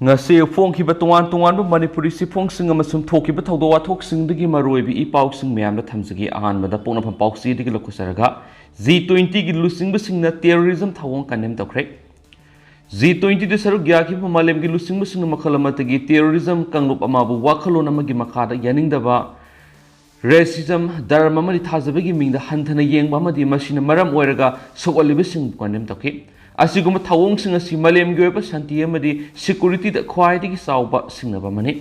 ngasi phongkhiba tongan manipuri siphongsinga masum thokiba thawdo wathoksingdagi maroibi ipausing meyamda thamjagi ahanbada ponapam pausi digi lokusaraga G20 gi lusingbasingna terrorism thawong kanem tawkhre G20 de saru gyakhiba malem gi lusingbasingna makhalamati terrorism kangrup amabu wakhalon amagi makhada yaningdaba racism dharma mari thajabagi mingda hanthana yengba amadi masina maram oiraga sokolibasing kanem tawkhi asiguma thawong sing asi malem gi oiba shanti amadi security da khwaidigi sauba singnaba mani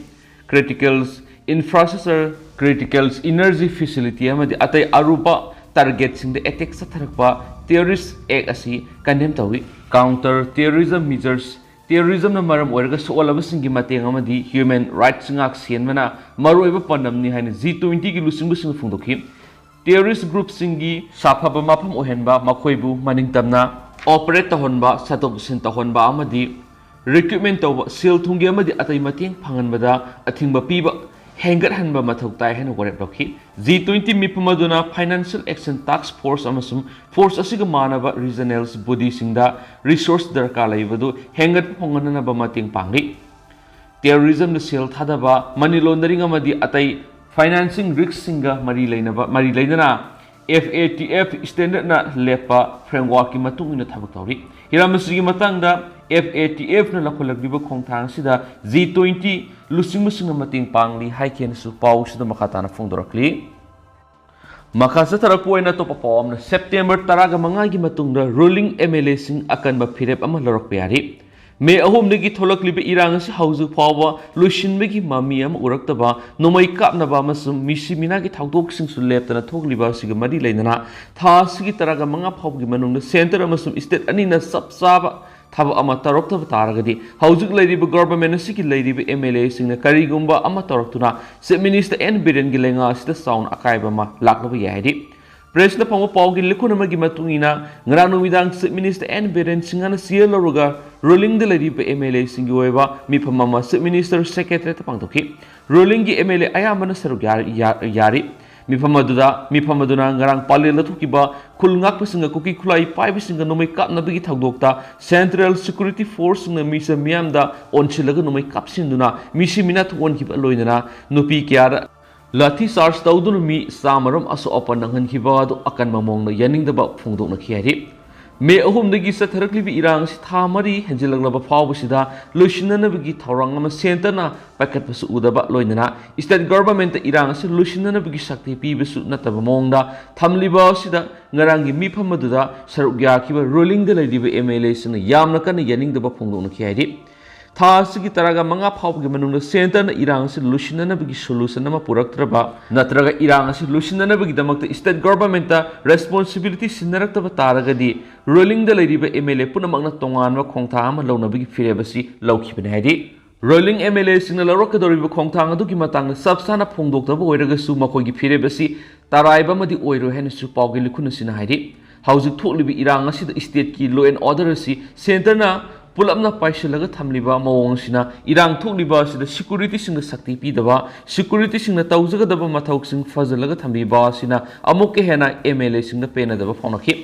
criticals infrastructure criticals energy facility amadi atai aruba target sing da attack sa tharakpa terrorist act asi condemn tawi counter terrorism measures terrorism na maram oiraga sokolaba singi mateng amadi human rights ngak sienmana maroiba pandamni haina G20 gi lusingbu sing phungdokhi terrorist group singi saphaba mafam ohenba makhoibu maningtamna operate tahonba satok sin tahonba amadi recruitment tawba sil thungi amadi atai mateng phanganbada athingba piba hengat hanba mathau tai hen warep rakhi G20 mipamaduna financial action task force amasum force asiga manaba regionals body singda resource darka laibadu hengat phonganana ba mateng pangi terrorism the sil thadaba money laundering amadi atai financing risk singa mari lainana FATF standard na lepa framework ki matung ina thabak tawri hiramasi matang da FATF na lakholagriba khongthang sida G20 lusingmusing mating pangli haiken su pau sida makata na Phongdoklakli makasa tarapoina to papom na September 15 gi matungda ruling MLA sing akan ba phirep ama lorok payari me ahum negi tholakliba irang si hauju phawa lusinbegi mami am uraktaba nomai kapnaba masum misimina gi Thoudok sing su leptana thokliba siga mari leinana tha sigi taraga manga phawgi manungna center amasum state anina sabsaba thaba ama taroktaba taragadi haujuk leiriba government sigi leiriba MLA singna karigumba ama taroktuna Chief Minister N Biren gi lenga sida sound akaiba ma laklaba yaidi President Pamo Paugi Likunamagi Matungina, Granumidang Minister N. Beren Singana Sielaruga, ruling the lady MLA Singueva, Mipamama, Minister Secretary Pangtoki, ruling the MLA Ayamana Yari, Mipamaduna, Garang Palila Tukiba, Kulnaka Singa Cookie Kulai, Pipe Singa Nomai Kap Nabigi Thoudokta, Central Security Force in the Misa Miamda, on Chilaga Nomai Kapsinduna, Mishiminat one keep aloinana, Nupi Kiara. Lathi charge tawdun mi samaram aso opan nanghan khiba do akan mamong na yaning da ba phungdok na khiyari me ahum dagi satharakli bi irang si thamari henjilagla ba phaw sida lusinana bigi thorang ma center na packet basu udaba loinana state government irang si lusinana bigi sakti pi basu nataba mong da thamliba sida ngarangi mi phamadda sarugya khiba ruling da lady bi MLA sina yamna kan yaning da ba phungdok na khiyari Thasigi taraga manga phawgi manungna center na irang si lusinana bigi solution na mapuraktraba natraga irang si lusinana bigi damakta state government ta responsibility sinarakta taragadi ruling da leiriba MLA punamagna tonganwa khongtha ama lawna bigi firebasi lawkhibane haidi ruling MLA singna lawrakadoriba khongthang adugi matangna sabsana phongdoktaba oiraga su makoigi firebasi taraiba madi oiro hena su pawgi likhuna sina haidi haujuk thoklibi irang asida state ki law and order si center na Pulamna paisalaga thamliba mawong sina irang thokliba sida security singa sakti pidaba security singa tawjaga daba mathok sing fazalaga thamliba sina amukke hena MLA singa pena daba phonakhi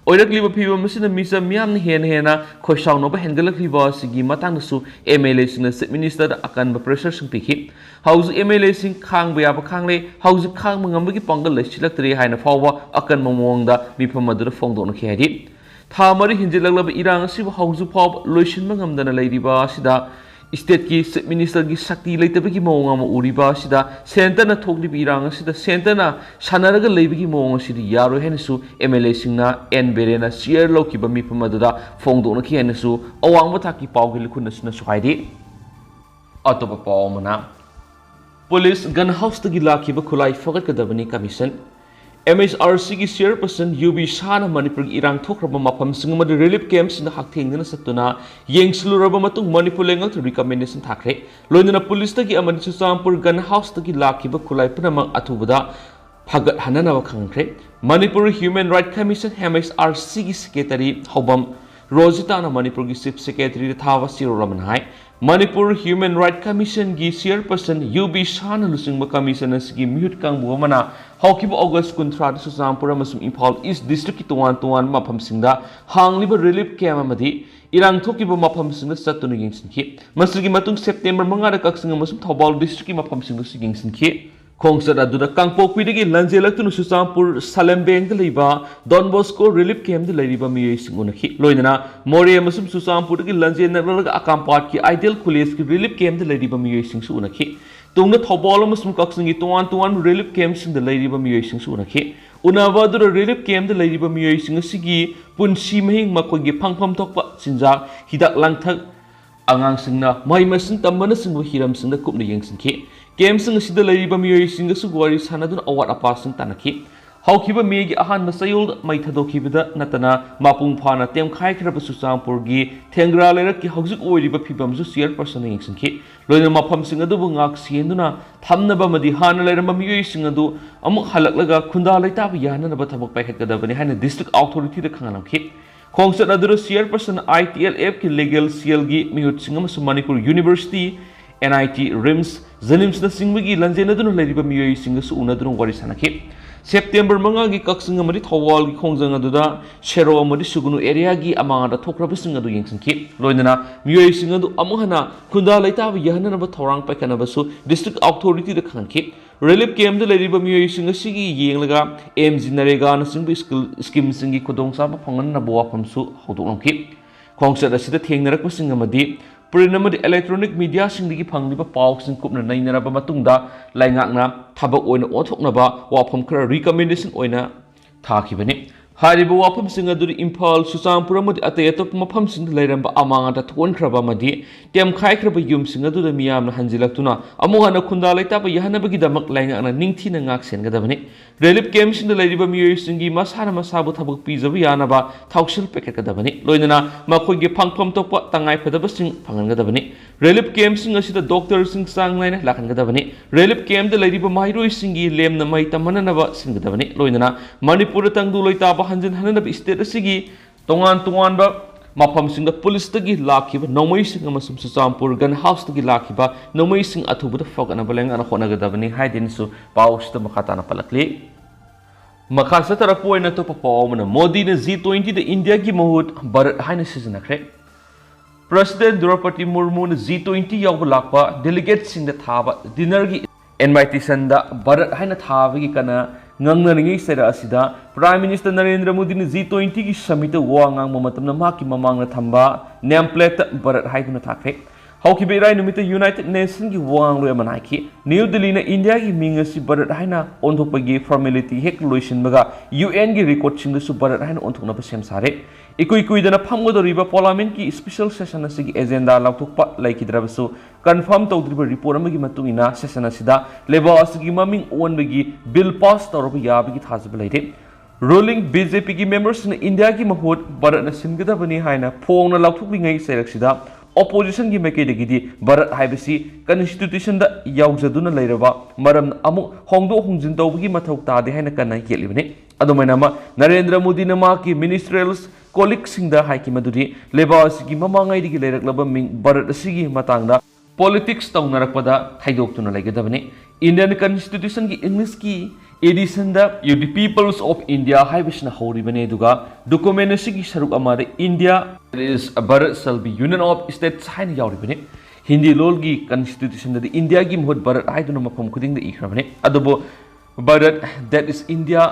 oirakliba phiba masina misa miam hena khoisawno ba hengalakliba sigi matang su MLA singa Chief Minister akan ba pressure sing pikhi house MLA sing khang ba ba khangle house khang mangambagi pangal lechilaktri haina phawwa akan mamong da miphamadura phongdok na khiyadi Thamari hinjilaglaba irang asiba hauju phaw loisin mangamdana leiriba sida state ki Chief Minister gi sakti leitabagi mawong ama uriba sida center na thoklibi irang asida center na sanaraga leibigi mawong asidi yaro henasu MLA singna N Berena share lokiba miphamadda phongdok na khianasu awangba thaki pawgi likhuna sina suhaidi atopa pawmana police gun house tagi lakhiba khulai fagat kadabani commission MSRC ki chairperson UB Shana Manipur irang thokraba mafam singma relief camps na hakthengna satuna yengsluraba matung Manipur lengal to recommendation thakre loinana police tagi amani Chuchampur gun house tagi lakhiba khulai punamang athubada phagat hanana ba khangkre Manipur Human Rights Commission MSRC ki secretary Hobam Rositana Manipur gi Chief Secretary Thawa Siroraman hai Manipur Human Rights Commission gi Chairperson UB Shana lusingba commission asigi mihut kangbu mana haukiba August 13 Susampur amasung Imphal East District ki tuwan mafamsingda hangliba relief camp amadi irang thokiba mafamsingda chattuna yengsinki masigi matung September 5 da kaksing amasung Thoubal District ki mafamsingda yengsinki Khongsat aduda Kangpokpidagi lanjelaktu Susampur Salembeng da leiba Don Bosco Relief Camp da leiba miyoi singunaki loinana More amasum Susampur dagi lanjelaknaga Akampat ki Ideal College ki Relief Camp da leiba miyoi singsu unaki tungna Thoubal amasum kaksingi tuwan Relief Camp sing da leiba miyoi singsu unaki unaba adura Relief Camp da leiba miyoi singasigi punsi mahing makogi phangpham thokpa sinjak hidak langthak angang singna mai masing tambana singwa hiram singda kupna yengsinki Game sing sida leiba miyoi singa sugwari sanadun awat apasing tanaki haukiba megi ahan masayul mai thadokibida natana mapung phana tem khai khraba Susampur gi thengra lerak ki haujuk oiriba phibam ju chairperson yengsinki loina mafam sing adu ngak sienduna thamnaba madi hana leiramba miyoi sing adu amuk halaklaga khunda leita ba yana ba thabak paikhat kadabani hana district authority da khanganamki Khongsat adura chairperson ITLF ki legal CL gi mihut singam su Manipur University NIT RIMS Zanims na singwigi lanjena dun leriba miyoi singasu una dun wari sanaki September manga gi kaksinga mari Thawal gi khongjanga duda Shero mari sugunu area gi amanga thokraba singa du yengsinki loinana miyoi singa du amuhana khunda laita ba yahana na ba thorang paikana basu district authority da khanki relief camp da leriba miyoi singa sigi yenglaga MG Narega na singbi scheme singi khudong sa ba phongan na bowa phamsu hodoklamki khongsat asida thengnarak ba singa madi Purinamadi electronic media singdigi phangliba paw sing kupna nainaraba matungda laingakna thabak oina othoknaba wafam khara recommendation oina thakibani hariba wafam singa duri Imphal Susampur amadi atay atop mafam sing leiramba amanga ta thonkraba madi tem khaikraba yum singa du miyamna hanjilaktuna amuhana khunda laitaba yahanabagi damak laingakna ningthina ngak sengadabani relief camp sing leiriba miyoi singi masana masabu thabak pijabu yanaba thausil pekadabani loinana makhogi phangpham tokpa tangai phadaba sing phangangadabani relief camp sing asida doctor sing sang laina lakhangadabani relief camp da leiriba mairoi singi lemna mai tamananaba singadabani loinana Manipur tangdu loitaba hanjin hananab state asigi tongan ba mafam sing da police tagi lakhiba nomai sing amasum Susampur gun house tagi lakhiba nomai sing athubu da fogana baleng ana khonagadabani haidin su paus ta makata na palakli makasa tara poina to papaw Modi na G20 da India gi mahut Bharat haina sijanakre President Draupadi Murmu na G20 yawba lakpa delegate sing da thaba dinner gi invitation da Bharat haina thaba gi kana ngangnangi sera asida Prime Minister Narendra Modi ni G20 gi summit wa ngang matamna maki mamangna thamba nameplate Bharat haiduna thakre hauki be rai numita United Nations gi wang lo manaki New Delhi na India gi mingasi Bharat haina onthokpagi formality hek loisin baga UN gi record sing su Bharat haina onthokna ba sem sare ikui dana phamgodoriba parliament ki special session asigi agenda lauthokpa laikidrabasu confirm tawdriba report amagi matungina session asida leba asigi maming onbagi bill pass tawraba yabagi thajaba leire ruling BJP ki members na India ki mahut Bharat na singadabani haina phongna lauthoklingai seraksida opposition ki makedagidi Bharat haibasi constitution da yaujaduna leiraba maram amu hongdo hongjin tawbagi mathau tade haina kana yelibani adumaina ma Narendra Modi na ma ki ministerials colleagues sing da haiki maduri leba asigi mamangai digi leiraklaba ming Bharat asigi matangda politics tawnarakpada thaidoktuna laigadabani Indian constitution ki English ki edition da the peoples of India haibisna horibane duga document asigi saruk amada India is a Bharat shall be union of states haina yauribane Hindi lol gi constitution da India gi mohut Bharat haiduna mafam khuding da ikhrabane adobo Bharat that is India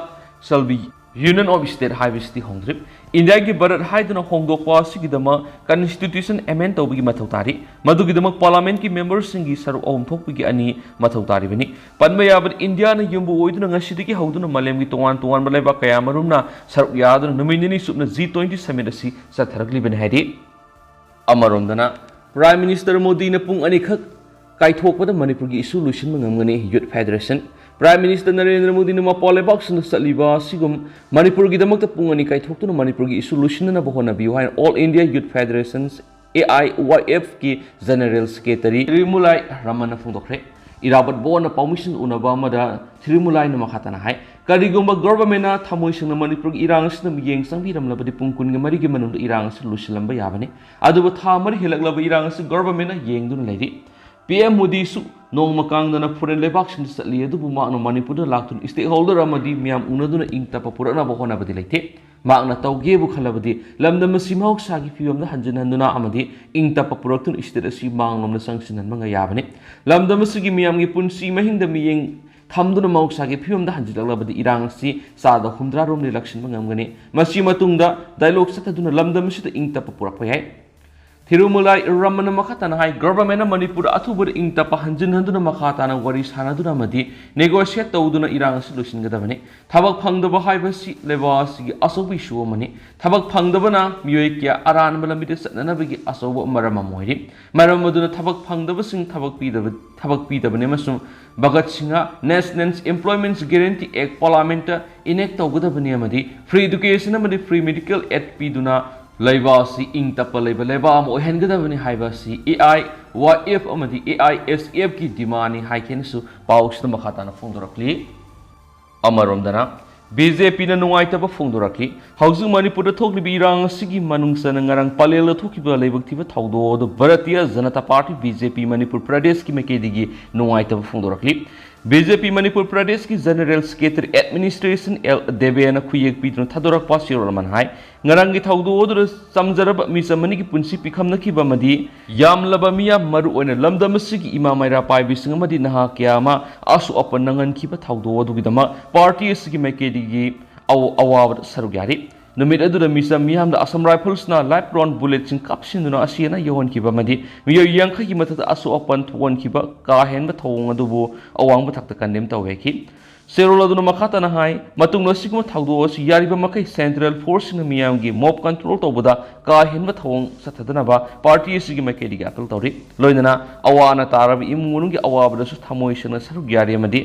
shall be union of state haibisdi hongdrip India ki Bharat haiduna hongdokwa sigidama constitution amend tawbigi mathau tari madugidama parliament ki members singi saru om thokpigi ani mathau tari bani panma yabad India na yumbu oiduna ngasidigi hauduna malem gi tongan baleba kaya marumna saru yaduna numinini subna G20 summit asi satharakli bani haidi amarondana Prime Minister Modi na pung ani khak kaithokpada Manipur gi solution mangamgani Youth Federation Prime Minister Narendra Modi na mapole box na saliba sigum Manipur gi damakta pungani kaithoktu Manipur gi solution na bahona biu hain All India Youth Federations AIYF ki General Secretary Rimulai Ramana Phongdoklakli irabat bona permission unaba amada Thirimulai na makhatana hai karigumba government na thamoi singna Manipur irang asna miyeng sangbiramlabadi pungkun ga marigi manung irang as lusilamba yabani aduba tha mari helaglaba irang as government na yengdun leiri PM Modi su nong makangdana foreign lebak sin satli adubu makna Manipur da laktun stakeholder amadi miyam unaduna ingtapa purana ba hona badi leite makna tawge bu khalabadi lamdam simhok sagi fiomda hanjin handuna amadi ingtapa puraktun state asi manglomna sangsinan manga yabani lamdam sigi miyam gi punsi mahingda miyeng thamduna mausagi phiomda hanjilaglabadi irang si sada humdra rom ni lakshin mangamgani masi matungda dialogue sataduna lamdam sida ingtapa purakpa yai Thirumulai Ramana Makhatana Hai Government Manipur Atubur Ingtapa Hanjin Handuna Makhatana Wari Sanaduna Madi negotiate Tauduna Irang solution Gadavani Tabak Phongdaba Haibasi Levasi Asobi Shuomani Tabak Phongdabana Muekia Aran Malamid Sanabigi Asobo Marama Moiri Maramaduna Tabak Phongdaba Sing Tabak Pidabanemasum Bagat Singa National Employment Guarantee Act Parliament Enact Taugadabani Amadi Free Education Amadi Free Medical Act Piduna Laibasi ing tapa laiba am ohengadavani haibasi AIYF amadi AISF ki dimani haikensu pausna makhatana Phongdoklakli amaromdana BJP na Nungaitaba Phongdoklakli hausu Manipur da thoklibi irang sigi manungsana ngarang palel thokiba laibaktiba Thoudok do Bharatiya Janata Party BJP Manipur Pradesh ki mekedigi Nungaitaba Phongdoklakli BJP Manipur Pradesh ki General Secretary Administration L Devena Khuyek Pidron Thoudok Pasirolman hai ngarang gi Thoudok do samjaraba misamani ki punsi pikhamna ki bamadi yamlaba miya maru oina lamdam sigi imamaira paibi singamadi naha kyama asu apan nangan ki ba Thoudok do gidama party sigi mekedigi awawad sarugyari numit adura misam miyam da Assam Rifles na light round bullet sing kapsinduna asiana yohon ki bamadi miyo yangkha ki matata asu apan thon ki ba ka hen ba thong adubu awang ba thakta kandem tawwe ki Serola duna makhatana hai matung no sigma Thoudok si yariba makai Central Force na miyam gi mob control tawbada ka hen ba thong sathadana ba party sigi makai di atal tawri loinana awana tarabi imungi awabada su thamoi sina saru gyari amadi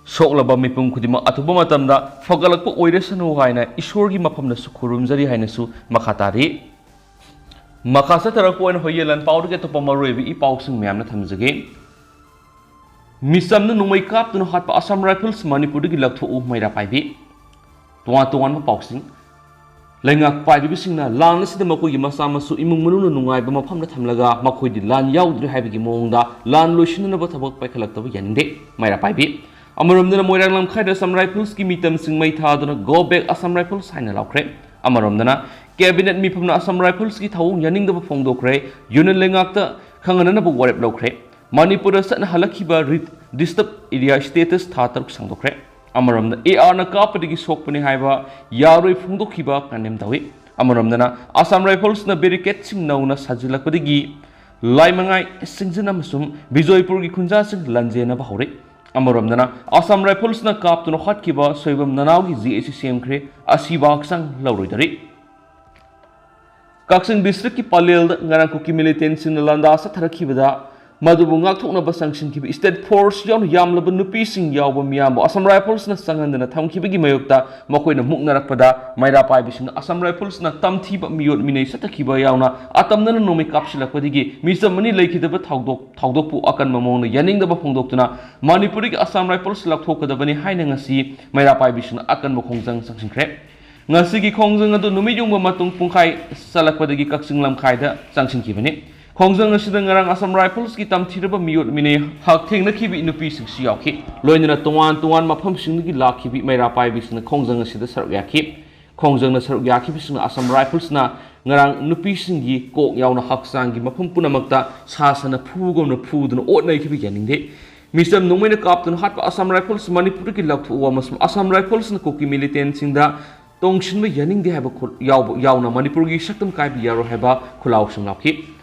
soklaba mipum khudima atuba matamda fogalakpa oiresanu haina ishorgi mafamna su khurumjari haina su makhatari makhasa tarakpo oina hoyelan pawrge to pamaroibi I pawsing myamna thamjage misamna numai kaptuna hatpa Assam Rifles Manipur gi laktho u maira paibi tuan ma pawsing lengak paibi singna lan sida makoi masa masu imung mununa nungai ba mafamna thamlaga makoi di lan yaudri haibigi mongda lan loishinna ba thabak paikhalaktabu yaninde maira paibi Amaramdana Moiranglam Khaida Assam Rifles ki mitam sing mai thaduna go back Assam Rifles haina laukre Amaramdana cabinet mi phamna Assam Rifles ki thawung yaningda ba Phongdokre union lengakta khangana ba warep laukre Manipur satna halakhiba disturb area status thataruk sangdokre Amaramda AR na kapadigi sokpani haiba yaroi Phongdokhiba kanem dawi Amaramdana Assam Rifles na barricade sing nauna sajilakpadigi laimangai singjana masum Bijoypur gi khunja sing lanjena ba hore Amaramdana Assam Rifles na kaptuna khatkiba soibam nanaugi GAC semkhre asibak sang lauroidari Kaksing district ki Palel ngarang kuki militant sin landa sa tharakhibada madubu ngakthokna ba sangsin ki state force yawn yamlaba nupi sing yawba miyambo Assam Rifles na sangandana thamkhibagi mayokta makoina muknarakpada maira paibising Assam Rifles na tamthiba miyot minei satakhiba yawna atamnana nomi kapsilakpadigi misamani lekhidaba Thoudok pu akan mamongna yaningdaba Phongdoktuna Manipuri ki Assam Rifles lakthokadabani haina ngasi maira paibising akan bokhongjang sangsinkhre ngasi gi khongjang adu numiyungba matung pungkhai salakpadagi kaksing lamkhaida sangsinkibani Khongjang asida ngarang Assam Rifles ki tamthiraba miyot mine hak thengna khibi inupi singsi yawki loinana tuan mafam singgi lakhibi maira paibi sina khongjang asida saruk yakhi khongjang na saruk yakhi bisina Assam Rifles na ngarang nupi singgi kok yawna haksang gi mafam punamakta sasana phugomna phuduna otnai khibi yaningde misam nongmena kaptun hatpa Assam Rifles Manipur ki lakthu wa masum Assam Rifles na koki militant singda tongshinba yaningde haba yawna Manipur gi saktam kaibi yaro haba khulaw singlakhi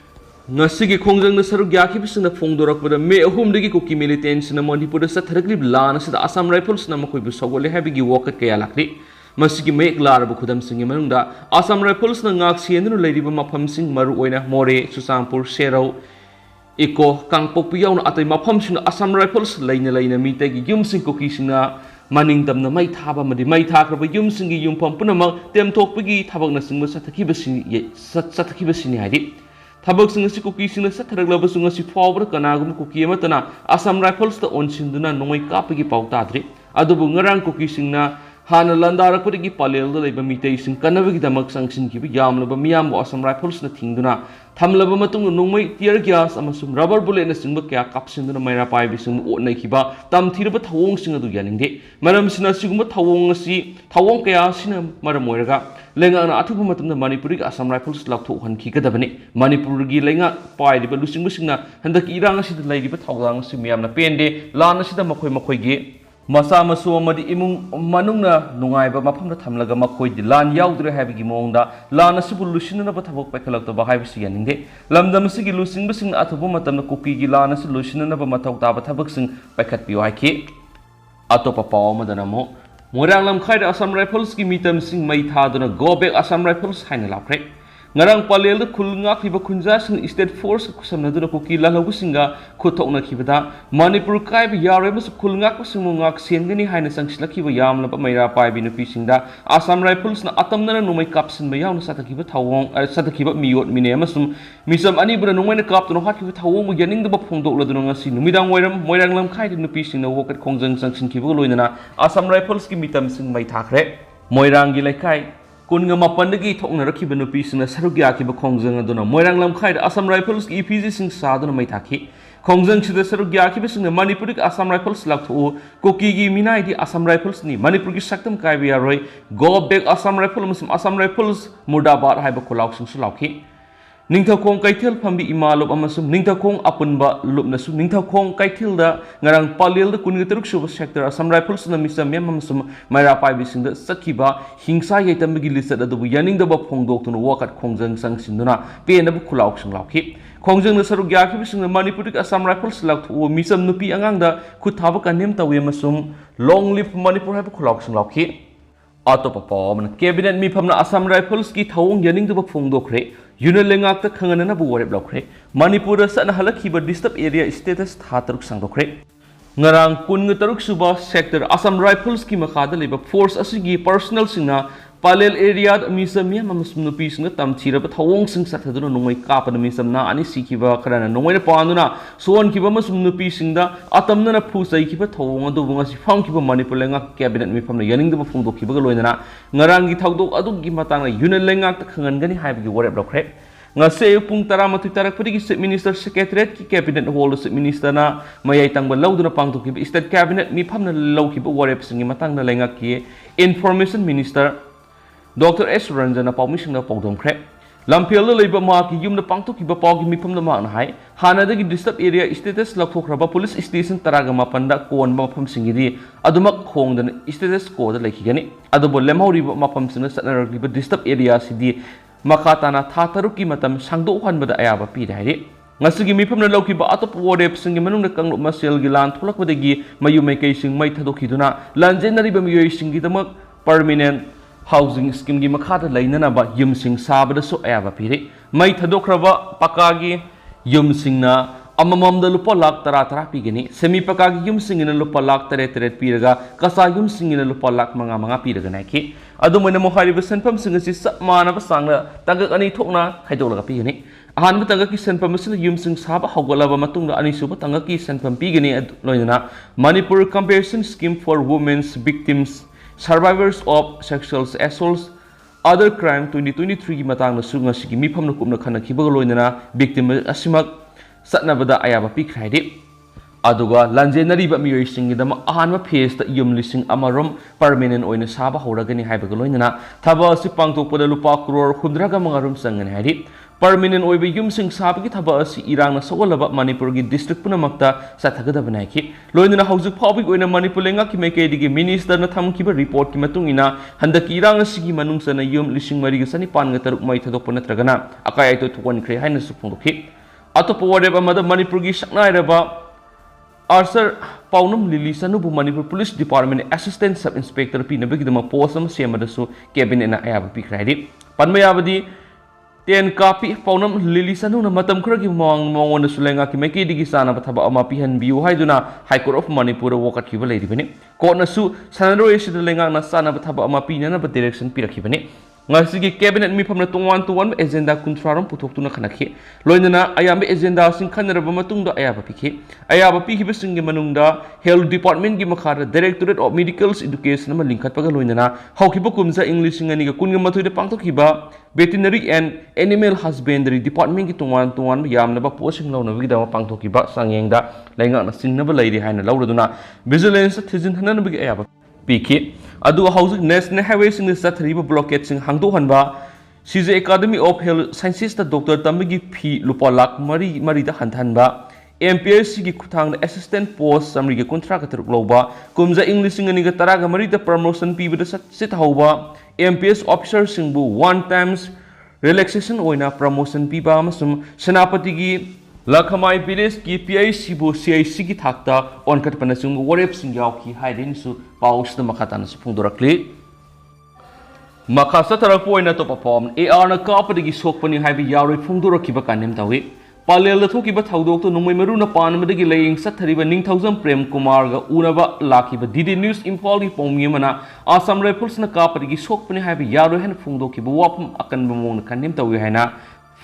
Ngasigi khongjang na saruk yakhi bisna Phongdorakpada me ahumdagi koki militants na Manipur sa tharaklib lan sida Assam Rifles na makoi bu sogole habigi wokat kaya lakli masigi me eklar bu khudam singi manungda Assam Rifles na ngak siendunu leiriba mafam sing maru oina More Susampur Serau Iko Kangpok piyaw na atay mafam sing Assam Rifles laina mitagi yum sing koki sina maningdam na may thaba madi may thakraba yum singi yum pam punamak temtok pagi thabak na singba satakhiba sini haidi ꯊꯕꯛꯁꯤꯡ ꯑꯁꯤ ꯀꯨꯀꯤꯁꯤꯡꯅ ꯆꯠꯊꯔꯛꯂꯕꯁꯨ ꯉꯁꯤ ꯐꯥꯎꯕꯗ ꯀꯅꯥꯒꯨꯝꯕ cookie ꯑꯃꯠꯇꯅ ꯑꯁꯥꯝ ꯔꯥꯏꯐꯜꯁꯇ ꯑꯣꯟꯁꯤꯟꯗꯨꯅ ꯅꯣꯡꯃꯩ ꯀꯥꯞꯄꯒꯤ ꯄꯥꯎ ꯇꯥꯗ꯭ꯔꯤ ꯑꯗꯨꯕꯨ ꯉꯔꯥꯡ ꯀꯨꯀꯤꯁꯤꯡꯅ ꯍꯥꯟꯅ ꯂꯟꯗꯥꯔꯛꯄꯗꯒꯤ ꯄꯥꯂꯦꯜꯗ ꯂꯩꯕ ꯃꯤꯇꯩꯁꯤꯡ ꯀꯟꯅꯕꯒꯤꯗꯃꯛ ꯆꯪꯁꯤꯟꯈꯤꯕ ꯌꯥꯝꯂꯕ ꯃꯤꯌꯥꯝꯕꯨ ꯑꯁꯥꯝ ꯔꯥꯏꯐꯜꯁꯅ ꯊꯤꯡꯗꯨꯅ ꯊꯝꯂꯕ ꯃꯇꯨꯡꯗ ꯅꯣꯡꯃꯩ ꯇꯤꯌꯔ ꯒ꯭ꯌꯥꯁ ꯑꯃꯁꯨꯡ ꯔꯕꯔ ꯕꯨꯂꯦꯠꯅꯆꯤꯡꯕ ꯀꯌꯥ ꯀꯥꯞꯁꯤꯟꯗꯨꯅ ꯃꯩꯔꯥ ꯄꯥꯏꯕꯤꯁꯤꯡꯕꯨ ꯑꯣꯠꯅꯈꯤꯕ ꯇꯝꯊꯤꯔꯕ ꯊꯧꯑꯣꯡꯁꯤꯡ ꯑꯗꯨ ꯌꯥꯅꯤꯡꯗꯦ ꯃꯔꯝꯁꯤꯅ ꯑꯁꯤꯒꯨꯝꯕ ꯊꯧꯑꯣꯡ ꯀꯌꯥ ꯑꯁꯤꯅ ꯃꯔꯝ ꯑꯣꯏꯔꯒ ꯂꯩꯉꯥꯛꯅ ꯑꯊꯨꯕ ꯃꯇꯝꯗ ꯃꯅꯤꯄꯨꯔꯒꯤ ꯑꯁꯥꯝ ꯔꯥꯏꯐꯜꯁ ꯂꯧꯊꯣꯛꯍꯟꯈꯤꯒꯗꯕꯅꯤ ꯃꯅꯤꯄꯨꯔꯒꯤ ꯂꯩꯉꯥꯛ ꯄꯥꯏꯔꯤꯕ ꯂꯨꯆꯤꯡꯕꯁꯤꯡꯅ ꯍꯟꯗꯛꯀꯤ ꯏꯔꯥꯡ ꯑꯁꯤꯗ ꯂꯩꯔꯤꯕ ꯊꯧꯗꯥꯡ ꯑꯁꯤ ꯃꯌꯥꯝꯅ ꯄꯦꯟꯗꯦ ꯂꯥꯟ ꯑꯁꯤꯗ ꯃꯈꯣꯏꯒꯤ ꯃꯆꯥ ꯃꯁꯨ ꯑꯃꯗꯤ ꯏꯃꯨꯡ ꯃꯅꯨꯡꯅ ꯅꯨꯡꯉꯥꯏꯕ ꯃꯐꯝꯗ ꯊꯝꯂꯒ ꯃꯈꯣꯏꯗꯤ ꯂꯥꯟ ꯌꯥꯎꯗ꯭ꯔꯦ ꯍꯥꯏꯕꯒꯤ ꯃꯑꯣꯡꯗ ꯂꯥꯟ ꯑꯁꯤꯕꯨ ꯂꯣꯏꯁꯤꯟꯅꯅꯕ ꯊꯕꯛ ꯄꯥꯏꯈꯠꯂꯛꯇꯕ ꯍꯥꯏꯕꯁꯤ ꯌꯥꯅꯤꯡꯗꯦ ꯂꯝꯗꯝ ꯑꯁꯤꯒꯤ ꯂꯨꯆꯤꯡꯕꯁꯤꯡꯅ ꯑꯊꯨꯕ ꯃꯇꯝꯗ ꯀꯨꯀꯤꯒꯤ ꯂꯥꯟ ꯑꯁꯤ ꯂꯣꯏꯁꯤꯟꯅꯅꯕ ꯃꯊꯧ ꯇꯥꯕ ꯊꯕꯛꯁꯤꯡ ꯄꯥꯏꯈꯠꯄꯤꯌꯨ ꯍꯥꯏꯈꯤ ꯑꯇꯣꯞꯄ ꯄꯥꯎ ꯑꯃꯗꯅ ꯑꯃꯨꯛ ꯃꯣꯏꯔꯥꯡ ꯂꯝꯈꯥꯏꯗ ꯑꯁꯥꯝ ꯔꯥꯏꯐꯜꯁꯀꯤ ꯃꯤꯇꯝꯁꯤꯡ ꯃꯩ ꯊꯥꯗꯨꯅ ꯒꯣ ꯕꯦꯛ ꯑꯁꯥꯝ ꯔꯥꯏꯐꯜꯁ ꯍꯥꯏꯅ ꯂꯥꯎꯈ꯭ꯔꯦ ꯉꯔꯥꯡ ꯄꯥꯂꯦꯜꯗ ꯈꯨꯜ ꯉꯥꯛꯂꯤꯕ ꯈꯨꯟꯖꯥꯁꯤꯡ ꯁ꯭ꯇꯦꯠ ꯐꯣꯔꯁꯀ ꯈꯨꯠꯁꯝꯅꯗꯨꯅ ꯀꯨꯀꯤ ꯂꯥꯜꯍꯧꯕꯁꯤꯡꯒ ꯈꯨꯠꯊꯣꯛꯅꯈꯤꯕꯗ ꯃꯅꯤꯄꯨꯔ ꯀꯥꯏꯕ ꯌꯥꯔꯣꯏ ꯑꯃꯁꯨꯡ ꯈꯨꯜ ꯉꯥꯛꯄꯁꯤꯡꯕꯨ ꯉꯥꯛ ꯁꯦꯟꯒꯅꯤ ꯍꯥꯏꯅ ꯆꯪꯁꯤꯜꯂꯛꯈꯤꯕ ꯌꯥꯝꯂꯕ ꯃꯩꯔꯥ ꯄꯥꯏꯕꯤ ꯅꯨꯄꯤꯁꯤꯡꯗ ꯑꯁꯥꯝ ꯔꯥꯏꯐꯜꯁꯅ ꯑꯇꯝꯅꯅ ꯅꯣꯡꯃꯩ ꯀꯥꯞꯁꯤꯟꯕ ꯌꯥꯎꯅ ꯆꯠꯊꯈꯤꯕ ꯃꯤꯑꯣꯠ ꯃꯤꯅꯩ ꯑꯃꯁꯨꯡ ꯃꯤꯆꯝ ꯑꯅꯤꯕꯨꯅ ꯅꯣꯡꯃꯩꯅ ꯀꯥꯞꯇꯨꯅ ꯍꯥꯠꯈꯤꯕ ꯊꯧꯑꯣꯡꯕꯨ ꯌꯥꯅꯤꯡꯗꯕ ꯐꯣꯡꯗꯣꯛꯂꯗꯨꯅ ꯉꯁꯤ ꯅꯨꯃꯤꯗꯥꯡ ꯋꯥꯏꯔꯝ ꯃꯣꯏꯔꯥꯡ ꯂꯝꯈꯥꯏꯗ ꯅꯨꯄꯤꯁꯤꯡꯅ ꯋꯥꯀꯠ ꯈꯣꯡꯖꯪ ꯆꯪꯁꯤꯟꯈꯤꯕꯒ ꯂꯣꯏꯅꯅ ꯑꯁꯥꯝ ꯔꯥꯏꯐꯜꯁꯀꯤ ꯃꯤꯇꯝꯁꯤꯡ ꯃꯩ ꯊꯥꯈ꯭रे ꯃꯣꯏꯔꯥꯡꯒꯤ ꯂꯩꯀꯥꯏ ꯀꯨꯟꯒ ꯃꯥꯄꯟꯗꯒꯤ ꯊꯣꯛꯅꯔꯛꯈꯤꯕ ꯅꯨꯄꯤꯁꯤꯡꯅ ꯁꯔꯨꯛ ꯌꯥꯈꯤꯕ ꯈꯣꯡꯖꯪ ꯑꯗꯨꯅ ꯃꯣꯏꯔꯥꯡ ꯂꯝꯈꯥꯏꯗ ꯑꯁꯥꯝ ꯔꯥꯏꯐꯜꯁꯀꯤ ꯏꯐꯤꯖꯤꯁꯤꯡ ꯁꯥꯗꯨꯅ ꯃꯩ ꯊꯥꯈꯤ ꯈꯣꯡꯖꯪꯁꯤꯗ ꯁꯔꯨꯛ ꯌꯥꯈꯤꯕꯁꯤꯡꯅ ꯃꯅꯤꯄꯨꯔꯒꯤ ꯑꯁꯥꯝ ꯔꯥꯏꯐꯜꯁ ꯂꯥꯎꯊꯣꯛꯎ ꯀꯨꯀꯤꯒꯤ ꯃꯤꯅꯥꯏꯗꯤ ꯑꯁꯥꯝ ꯔꯥꯏꯐꯜꯁꯅꯤ ꯃꯅꯤꯄꯨꯔꯒꯤ ꯁꯛꯇꯝ ꯀꯥꯏꯕ ꯌꯥꯔꯣꯏ ꯒꯣ ꯕꯦꯛ ꯑꯁꯥꯝ ꯔꯥꯏꯐꯜ ꯑꯃꯁꯨꯡ ꯑꯁꯥꯝ ꯔꯥꯏꯐꯜꯁ ꯃꯨꯔꯗꯥꯕꯥꯗ ꯍꯥꯏꯕ ꯈꯨꯜꯂꯥꯎꯁꯤꯡꯁꯨ ꯂꯥꯎꯈꯤ ꯅꯤꯡꯊꯧꯈꯣꯡ ꯀꯩꯊꯦꯜ ꯐꯝꯕꯤ ꯏꯃꯥꯂꯨꯞ ꯑꯃꯁꯨꯡ ꯅꯤꯡꯊꯧꯈꯣꯡ ꯑꯄꯨꯟꯕ ꯂꯨꯞꯅꯁꯨ ꯅꯤꯡꯊꯧꯈꯣꯡ ꯀꯩꯊꯦꯜꯗ ꯉꯔꯥꯡ ꯄꯥꯂꯦꯜꯗ 23 ꯁꯨꯕ ꯁꯦꯛꯇꯔ ꯑꯁꯥꯝ ꯔꯥꯏꯐꯜꯁꯅ ꯃꯤꯆꯝ ꯑꯃꯁꯨꯡ ꯃꯩꯔꯥ ꯄꯥꯏꯕꯤꯁꯤꯡꯗ ꯆꯠꯈꯤꯕ ꯍꯤꯡꯁꯥ ꯌꯩꯇꯝꯕꯒꯤ ꯂꯤꯆꯠ ꯑꯗꯨꯕꯨ ꯌꯥꯅꯤꯡꯗꯕ ꯐꯣꯡꯗꯣꯛꯇꯨꯅ ꯋꯥꯀꯠ ꯈꯣꯡꯖꯪ ꯆꯪꯁꯤꯟꯗꯨꯅ ꯄꯦꯟꯗꯕ ꯈꯨꯜꯂꯥꯎꯁꯤꯡ ꯂꯥꯎꯈꯤ ꯈꯣꯡꯖꯪꯗ ꯁꯔꯨꯛ ꯌꯥꯈꯤꯕꯁꯤꯡꯅ ꯃꯅꯤꯄꯨꯔꯒꯤ ꯑꯁꯥꯝ ꯔꯥꯏꯐꯜꯁ ꯂꯥꯎꯊꯣꯛꯎ ꯃꯤꯆꯝ ꯅꯨꯄꯤ ꯑꯉꯥꯡꯗ ꯈꯨꯠ ꯊꯥꯕ ꯀꯟꯗꯦꯝ ꯇꯧꯏ ꯑꯃꯁꯨꯡ ꯂꯣꯡ ꯂꯤꯞ ꯃꯅꯤꯄꯨꯔ ꯍꯥꯏꯕ ꯈꯨꯜꯂꯥꯎꯁꯤꯡ ꯂꯥꯎꯈꯤ ꯑꯇꯣꯞꯄ ꯄꯥꯎ ꯑꯃꯅ ꯀꯦꯕꯤꯅꯦꯠ ꯃꯤꯐꯝꯅ ꯑꯁꯥꯝ ꯔꯥꯏꯐꯜꯁꯀꯤ ꯊꯧꯑꯣꯡ ꯌꯥꯅꯤꯡꯗꯕ ꯐꯣꯡꯗꯣꯛꯈ꯭रे ꯌꯨꯅꯤꯌꯟ ꯂꯩꯉꯥꯛꯇ ꯈꯪꯍꯟꯅꯅꯕ ꯋꯥꯔꯦꯞ ꯂꯧꯈ꯭रे ꯃꯅꯤꯄꯨꯔꯗ ꯆꯠꯅꯍꯜꯂꯛꯈꯤꯕ ꯗꯤꯁꯇꯔꯕ ꯑꯦꯔꯤꯌꯥ ꯁ꯭ꯇꯦꯇꯁ ꯊꯥ 3 ꯁꯥꯡꯗꯣꯛꯈ꯭रे ꯉꯔꯥꯡ 23 ꯁꯨꯕ ꯁꯦꯛꯇꯔ ꯑꯁꯥꯝ ꯔꯥꯏꯐꯜꯁꯀꯤ ꯃꯈꯥꯗ ꯂꯩꯕ ꯐꯣꯔꯁ ꯑꯁꯤꯒꯤ ꯄꯔꯁꯣꯅꯦꯜꯁꯤꯡꯅ ꯄꯥꯂꯦꯜ ꯑꯦꯔꯤꯌꯥꯗ ꯃꯤꯆꯝ ꯑꯃꯁꯨꯡ ꯅꯨꯄꯤꯁꯤꯡꯅ ꯇꯝꯊꯤꯔꯕ ꯊꯧꯑꯣꯡꯁꯤꯡ ꯆꯠꯊꯗꯨꯅ ꯅꯣꯡꯃꯩ ꯀꯥꯞꯄꯗ ꯃꯤꯆꯝ ꯑꯅꯤ ꯁꯤꯈꯤꯕ ꯈꯔꯅ ꯅꯣꯡꯃꯩꯅ ꯄꯥꯟꯗꯨꯅ ꯁꯣꯛꯍꯟꯈꯤꯕ ꯑꯃꯁꯨꯡ ꯅꯨꯄꯤꯁꯤꯡꯗ ꯑꯇꯝꯅꯅ ꯐꯨ ꯆꯩꯈꯤꯕ ꯊꯧꯑꯣꯡ ꯑꯗꯨꯕꯨ ꯉꯁꯤ ꯐꯝꯈꯤꯕ ꯃꯅꯤꯄꯨꯔ ꯂꯩꯉꯥꯛ ꯀꯦꯕꯤꯅꯦꯠ ꯃꯤꯐꯝꯅ ꯌꯥꯅꯤꯡꯗꯕ ꯐꯣꯡꯗꯣꯛꯈꯤꯕꯒ ꯂꯣꯏꯅꯅ ꯉꯔꯥꯡꯒꯤ ꯊꯧꯗꯣꯛ ꯑꯗꯨꯒꯤ ꯃꯇꯥꯡꯗ ꯌꯨꯅꯤꯌꯟ ꯂꯩꯉꯥꯛꯇ ꯈꯪꯍꯟꯒꯅꯤ ꯍꯥꯏꯕꯒꯤ ꯋꯥꯔꯦꯞ ꯂꯧꯈ꯭रे ngase ayuk pung 12 tarakpadagi Chief Minister Secretariat ki Cabinet Hall Chief Minister na mayai tangba lauduna pangtokkiba State Cabinet mifamna lawkiba warepsingi matangda laingakki Information Minister Dr. S. Ranjana Paumisingna Pawdomkhre lamphel leiba ma ki yumna pangtokkiba pawgi mifamna ma hai hanadagi disturb area status lakhokraba police station taraga mapanda konba mafamsingidi adumak khongdana status code laikhigani adubo lemhoriba mafamsingna satnaragiba disturb area sidi Makatana Tataruki matam sangdo hanbada ayaba pidari. Ngasigi mifamna lawkiba atop warepsingi manungna kanglup masel gilan tholakbadagi mayumekay sing may thadokiduna lanjenariba miyoysingi damak permanent housing scheme gi makhada lainanaba yumsing sabada so ayaba piri. May thadokraba pakagi yumsingna amamamda lupa lakh tara pigani semi pakagi yumsingina lupa lakh tare piraga kasa yumsingina lupa lakh manga piraga naiki adumana mo hariba senpam singasi sapmana basangla tagak ani thokna khaidolaga pigani ahanba tagaki senpam asina yumsing saba hawgalaba matungda ani suba tagaki senpam pigani loinana Manipur Compassion Scheme for Women's Victims Survivors of Sexual Assaults Other Crime 2023 gi matangna sunga sigi mifamna kupna khana khibaga loinana victim asimak satnabada ayaba pikhraidi aduga lanjenariba miyoisingidama ahanba phase ta yum lising amarom permanent oina saba horagani haibaga loinana thaba asi pangtokpada lupa crore 100 mangarum sangani haidi permanent oiba yumsing sabagi thaba asi irangna sawalaba Manipur gi district punamakta sathagadaba naiki loinana haujuk phawbi oina Manipur lenga ki mekedigi minister na thamkiba report ki matungina handaki irang asigi manungsana yum lising mari ga sani panga taruk mai thadokpa natragana akai aito thukon khre haina supungdokhi atop warep amada Manipur gi saknairaba Arthur Paunam Lili Sanubu Manipur Police Department Assistant Sub Inspector pinabagidama post am semadasu cabinet na ayaba pikradi panmayabadi 10 kapi Paunam Lili Sanu na matam khuragi mawon sulenga ki meki digi sana bathaba ama pihan biu haiduna High Court of Manipur wakat kiba leiribani court na su sanaro esid lenga na sana bathaba ama pinana ba direction pirakhibani ngasi cabinet mi phamna tongwan agenda kunthraram puthok khanakhi loinana ayam agenda sing khanaraba matungda ayaba pikhi singi manungda health department gi makhara directorate of medical education ma linkhatpaga loinana hawkiba kumsa english ngani ga kunga mathuide pangthokhiba veterinary and animal husbandry department gi tongwan yamnaba posting lawnabagi dama pangthokhiba sangengda lainga na singnaba leiri haina lawraduna vigilance thizin hananabagi ayaba pikhi adu housing national highway sing sathriba blockade sing hangdo hanba CJ Academy of Health Sciences da Dr. Tamigi P lupa lak mari da hantanba MPSC gi kuthang assistant post samri gi contract ka teruk loba kumza English ngani ga taraga mari da promotion pi bida sit hauba MPS officer singbu one times relaxation oina promotion pi ba masum senapati gi Lakhamai village ki PIC bu CIC ki thakta on kat panasung warep sing yaw ki haidin su paus da makata na su Phongdoklakli makasa tarak poina to perform AR na kapadi gi sokpani haibi yawri Phongdoklakli ba kanem tawi Pallel da thoki ba Thoudok to nungmai maru na pan madagi laying sathariba ningthausam Prem Kumar ga unaba laki ba DD News Imphal gi pawmi mana Assam Rifles na kapadi gi sokpani haibi yawri han Phongdoklakli ba wapam akan bamong na kanem tawi haina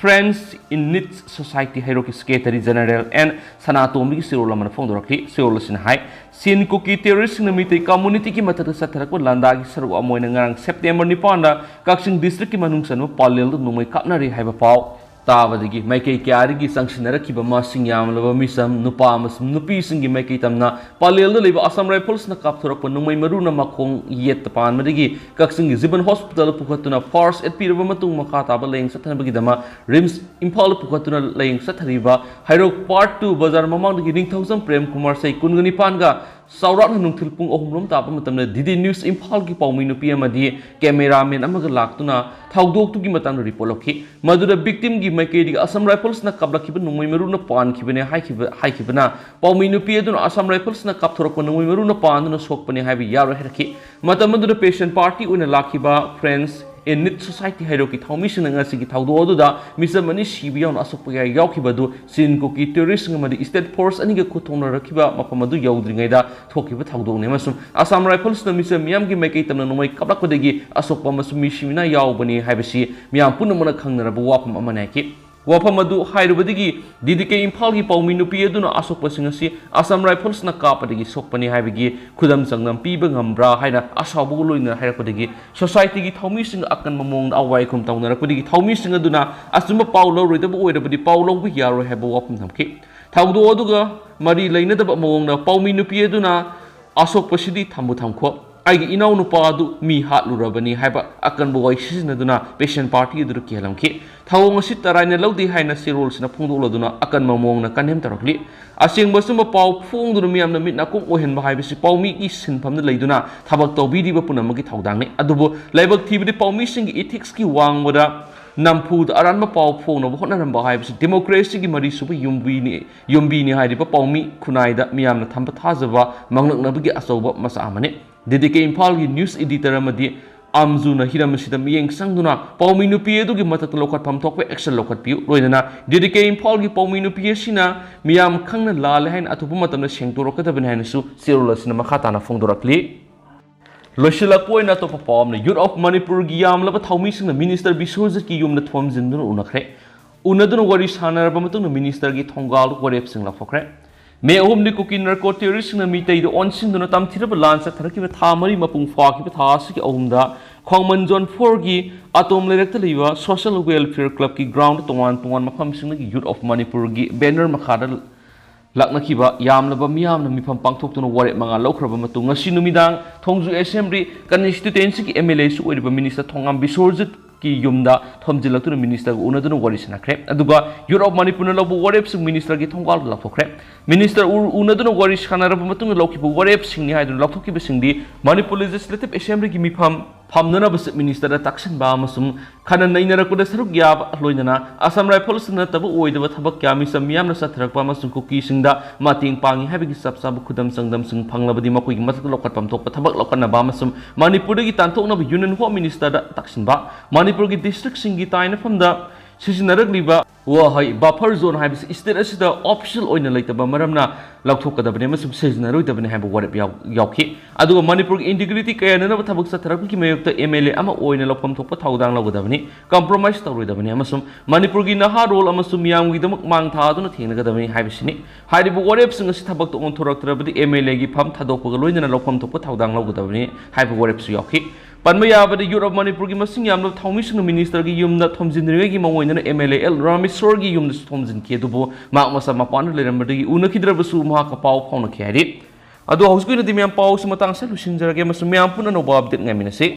Friends in Needs Society Hierarchy Secretary General and Sanatomi Sirola Man Phongdoklakli Sirola Sin Hai Sin Kuki Terrorist Namite Community ki matata satharakwa landa gi sarwa amoy na ngarang September 9 da Kaksing District ki manungsan Pallel da numay kapnari haiba paw tabadagi maikei kyarigi sangshinarakiba masing yamlaba misam nupa amasum nupi singi maikei tamna Pallel da leba Assam Rifles na kapthorakpa nungmai maru na makhong yet pan madagi Kaksing Ziban Hospital pukhatuna first aid piraba matung makha taba laying sathanabagi dama RIMS Imphal pukhatuna laying sathariba Hairok Part 2 bazar mamangdagi ningthausam Prem Kumar sai kungani panga Saurat na nungthil pung ohumrom tapa matamna DD News Imphal ki pawmi nupi amadi cameraman amaga laktuna Thoudok tu gi matang report lokhi madura victim gi maikei di Assam Rifles na kablakhiba nungmai maru na pan khibane haikibana pawmi nupi aduna Assam Rifles na kapthorok nungmai maru na pan na sokpani haibi yaro herki matamadura patient party una lakhiba Friends in Need Society Hierarchy Thawmi sing ngasi gi Thoudok aduda misamani sibiyawn asokpaya yaukibadu sin ko ki terrorist ngamadi state force ani ga kuthongna rakhiba mapamadu yaudringai da thokiba Thoudok ne masum Assam Rifles na misam miyam gi maikei tamna numai kablakpadagi asokpa masum mishimina yaubani haibasi miyam punamana khangnaraba wapam amana ki wapam adu hairubadigi DDK Imphal gi pawmi nupi aduna asokpa singasi Assam Rifles na kapadagi sokpani haibigi khudam sangnam piba ngambra haina asabu loina hairakpadagi society gi thawmi sing akan mamong awai khum tawnarakpadagi thawmi sing aduna asuma paulo roidaba oirabadi paulo bi yaro heba wapam thamki Thoudok aduga mari lainadaba mamong na pawmi nupi aduna asokpa sidi thambu thamkho aigi inau nupa adu mi hatlurabani haiba akan boi sisinaduna patient party adu kelamki thawong asi taraina lodi haina sirol sina Phongdokladuna akan mamong na kanem tarakli asing basuma paw Phongduna miyamna mitna kum ohen ba haibisi pawmi ki sinphamna leiduna thabak tawbidi ba punamagi Thoudangni adubo laibak thibidi pawmi sing ethics ki wangwada Nampud aranma paw Phongna ba hotnaramba haibisi democracy ki mari suba yumbini hairiba pawmi khunaida miyamna thamba thajaba manglaknabagi asoba masa amane DDK Imphal gi news editor amadi amzuna hiramsida miyeng sangduna pawmi nupi edu gi matak lokhat pham thokpe action lokhat piu loinana DDK Imphal gi pawmi nupi asina miyam khangna lal hain atupu matamna sengtorokadabin hain su sirula sina makhatana Phongdoklakli loishila poina to perform youth of Manipur gi yamlaba thawmi singna minister Biswajit ki yumna thom jinduna unakhre unaduna wari sanaraba matungna minister gi thongal warep singla phokre May home the cooking narco terrorist na mitay do on sin do na tam tiraba lansa tarakiba thamari mapung faki thasi ki ahumda Khongman Zone 4 gi atom lerekta liwa social welfare club ki ground tongan mafam sing gi youth of Manipur gi banner makhada laknakiba yamlaba miyamna mifam pangthok tuna ware manga lokraba matung ngasi numidang Thongju assembly constituency ki MLA su oiriba minister Thongam Biswajit ki yumda thomjilaktu minister unaduna wari sanakre aduga youth of Manipur na lobu warep sing minister gi thonggal lakhokre minister unaduna wari sanaraba matung lokhibu warep sing ni haidun lakhokhiba singdi Manipur legislative assembly gi mifam phamnana bas minister da taksin ba masum khana nainara ko da saruk ya loinana Assam Rifles na tabu oidaba thabak kya mi samyam na sathrakpa masum kuki singda mating pangi habigi sapsab khudam sangdam sing phanglabadi makoi matak lokhat pam thok thabak lokana ba masum Manipur gi tanthok na union home minister da taksin ba Manipur gi district singi taina famda सिजनरक्लिबा वहाई buffer zone है state असिदा official ओइना लेतबा मरमना लौथोकदबने मसुम सिजनरोइदबने है वरब याउखि अदुगा मणिपुर इंटीग्रिटी कयानना थबक सथरकि मयक्ता MLA अमा ओइना लौफम थोकपा थौदांग लौगदबने कंप्रोमाइज तौरोइदबने अमसुम मणिपुर की नहा रोल अमसुम मियामगिदमक मांग थादुना थेंगदबने हाइबसिनि हाइरिबु वरबसिंग असि थबक ओंथोरक्तरबदि MLA की फम थादोकपगा लोइना लौफम थोकपा थौदांग लौगदबने हाइबु वरबसु याउखि पन्म याबद यूरोप मणिपुर की मसिंग यामनो थौमिसिंग मिनिस्टर की युमना थोमजिनरिगी मवोइना MLA L रामेश्वर की युमना थोमजिनखि अदुबो माक मसा मपान लेरमबदगी उनखिद्रबसु महाका पाव फाउनखि हाइरि अदु हौसकुइनदि म्याम पाव सुमतांग सलुसिंजरगे मसु म्याम पुननो अपडेट ngamiनसे